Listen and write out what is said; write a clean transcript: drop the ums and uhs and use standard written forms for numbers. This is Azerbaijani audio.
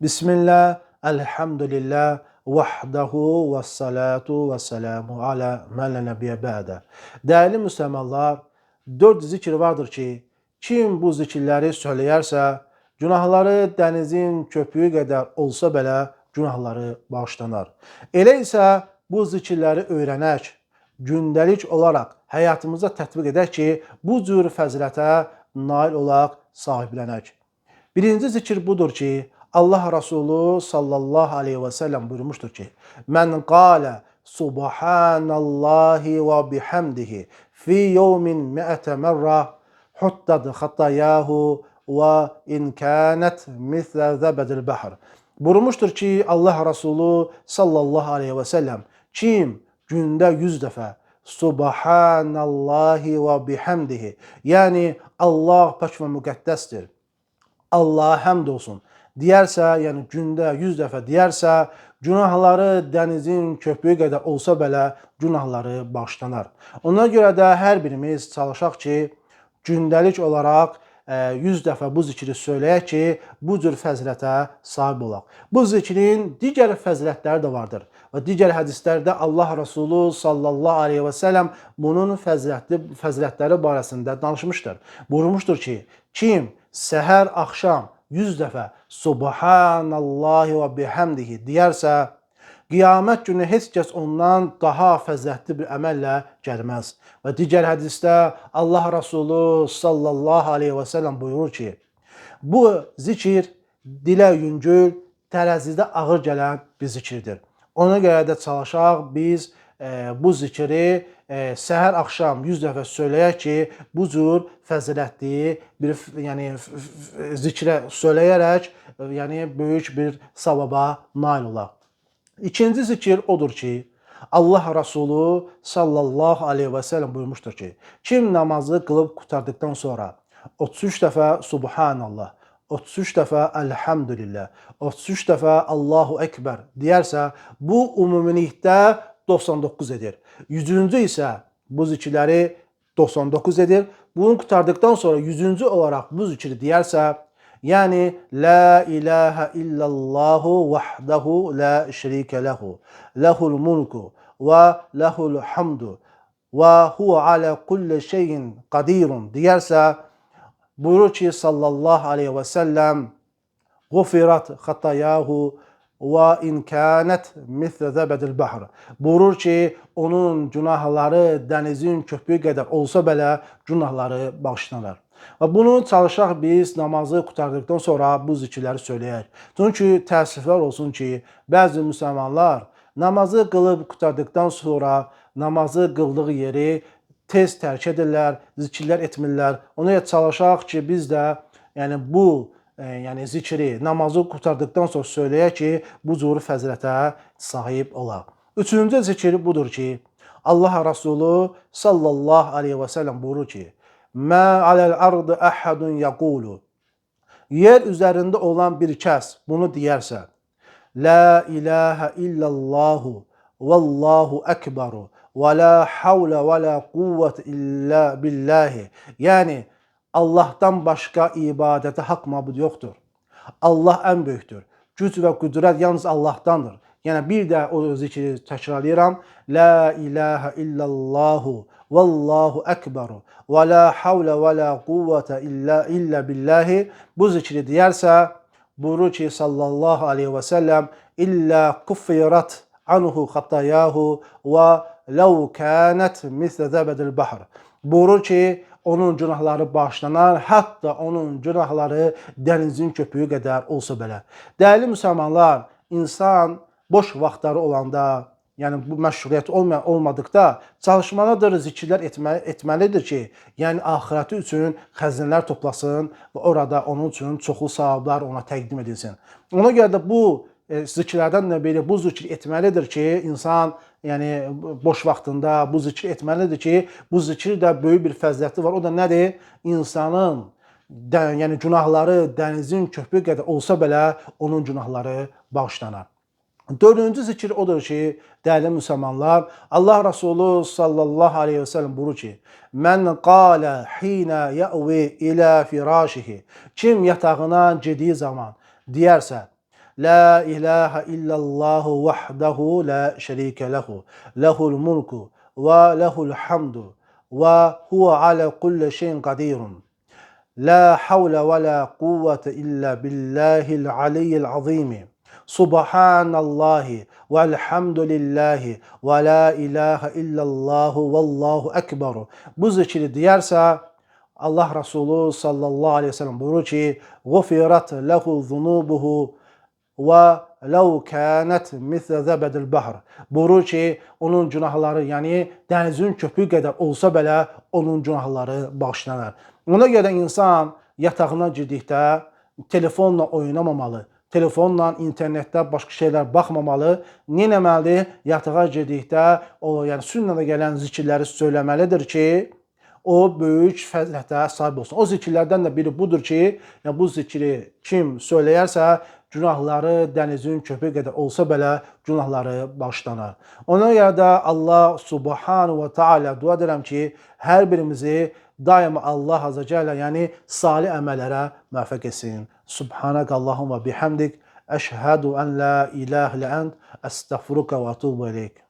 Bismillah, elhamdülillah, vahdahu ve salatu ve selamu ala men la nebiyye ba'de. Değerli Müslümanlar, 4 zikir vardır ki, kim bu zikirləri söyləyərsə, günahları dənizin köpüğü qədər olsa belə günahları bağışlanar. Elə isə bu zikirləri öyrənək, gündəlik olaraq həyatımıza tətbiq edək ki, bu cür fəzilətə nail olaq, sahiblənək. Birinci zikir budur ki, Allah Resulü sallallahu aleyhi ve sellem buyurmuştur ki, "Men qala subhanallahi ve bihamdihi fi yevmin mi'ate merra huttad hatayahu ve in kanat misle zebedil bahr." Buyurmuştur ki, Allah Resulü sallallahu aleyhi ve sellem kim gündə 100 dəfə subhanallahi ve bihamdihi, yani Allah pak ve müqəddəsdir, Allah'a həmd olsun deyərsə, yəni gündə 100 dəfə deyərsə, günahları dənizin köpüğü qədər olsa belə günahları bağışlanar. Ona görə də hər birimiz çalışaq ki, gündəlik olaraq 100 dəfə bu zikri söyləyək ki, bu cür fəzilətə sahib olaq. Bu zikrin digər fəzilətləri də vardır və digər hədislərdə Allah Resulü sallallahu aleyhi və səlləm bunun fəzilətləri barəsində danışmışdır. Buyurmuşdur ki, kim səhər axşam 100 dəfə subhanallahi və bihamdihi deyərsə, qiyamət günü heç kəs ondan daha fəzilətli bir əməllə gəlməz. Və digər hədisdə Allah Resulü sallallahu aleyhi və səlləm buyurur ki, bu zikir dilə yüngül, tərəzidə ağır gələn bir zikirdir. Ona görə də çalışaq biz bu zikri səhər axşam 100 dəfə söyləyək ki, bu cür fəzilətli bir zikrə söyləyərək böyük bir savaba nail olaq. İkinci zikir odur ki, Allah Resulü sallallahu aleyhi və səlləm buyurmuşdur ki, kim namazı qılıb qurtardıktan sonra 33 dəfə subhanallah, 33 dəfə elhamdülillah, 33 dəfə Allahu Ekber deyərsə, bu ümumilikdə 99 edir. 100-cü isə bu zikirləri 99 edir. Bunu qurtardıktan sonra 100-cü olaraq bu zikri deyərsə, yani la ilahe illallahu vahdahu la şerike lehu, lehul mulku ve lehul hamdu ve huve ala kulli şeyin qadirun deyərsə, buyurur ki, sallallahu aleyhi ve sellem, gufirat hatayahu ve in kanat misle zebedil bahr. Buyurur ki, onun günahları dənizin köpüğü qədər olsa belə günahları bağışlanır. Və bunu çalışaq biz namazı qurtardıktan sonra bu zikirləri söyləyək. Çünki təəssüflər olsun ki, bəzi müsəlmanlar namazı qılıb qurtardıktan sonra namazı qıldığı yeri tez tərk edirlər, zikirlər etmirlər. Ona görə çalışaq ki, biz də bu zikri namazı qurtardıktan sonra söyləyək ki, bu cür fəzilətə sahib olaq. Üçüncü zikir budur ki, Allah Resulü sallallahu aleyhi və səlləm buyurur ki, "Mə aləl ardı əhədun yəqulu." Yer üzərində olan bir kəs bunu deyərsə, "La ilahə illallahu vallahu ekberu və la havlə və la quvvət illə billahi." Yəni, Allah'tan başqa ibadətə haqq məbud yoxdur. Allah ən böyükdür. Güc və qüdrət yalnız Allah'tandır. Yəni, bir də o zikri təkrarlayıram. La ilahə illallahu vallahu ekberu və la havlə və la quvvətə illə billahi. Bu zikri deyərsə, buyurur ki, sallallahu aleyhi və səlləm, illə kuffirat anhu xatayahu və ləv kânət mislə zəbədil bahr. Buyurur ki, onun günahları bağışlanar, hətta onun günahları dənizin köpüğü qədər olsa belə. Dəyərli müsəlmanlar, insan boş vaxtları olanda, yəni bu məşğuliyyət olmadıqda çalışmalıdır, zikirlər etməlidir ki, yəni axirəti üçün xəzinələr toplasın və orada onun üçün çoxlu savablar ona təqdim edilsin. Ona görə də bu zikirlərdən də belə bu zikir etməlidir ki, insan boş vaxtında bu zikir etməlidir ki, bu zikirdə böyük bir fəziləti var. O da nədir? İnsanın günahları dənizin köpüğü qədər olsa belə onun günahları bağışlanar. Dördüncü zikir odur ki, dəyərli müsəlmanlar, Allah Resulü sallallahu aleyhi və səlləm buyurur ki, "Mən qalə hinə yəvi ilə firəşihi." Kim yatağına gediyi zaman deyərsə, La ilahe illallahu vahdehu la şerike lehu. Lehul mulku ve lehul hamdu ve huve ala kulli şeyin kadirun. La havle ve la kuvvete illa billahil aliyyil azimi. Subhanallahi velhamdülillahi ve la ilahe illallahu vallahu ekber. Bu zikri deyərsə, Allah Resulü sallallahu aleyhi ve sellem buyurur ki, "Gufirat lehu zunubuhu və ləv kənət mislə zəbədil bəhr." Buyurur ki, onun günahları, yəni dənizin köpüğü qədər olsa belə onun günahları bağışlanır. Ona görə insan yatağına girdikdə telefonla oynamamalı, telefonla, internetdə başqa şeylər baxmamalı. Nə etməlidir? Yatağa girdikdə o, yəni sünnədə gələn zikirləri söyləməlidir ki, o böyük fəzilətə sahib olsun. O zikirlərdən də biri budur ki, yəni bu zikri kim söyləyərsə, günahları dənizin köpüğü qədər olsa belə günahları bağışlanır. Ona görə də Allah subhanahu və teala dua edirəm ki, hər birimizi daima Allah azə cəllə, yəni salih əməllərə müvəffəq etsin. Subhanak Allahumma bihamdik, əşhədu ən la ilahe illə ənt, əstəğfiruka və etûbu ileyk.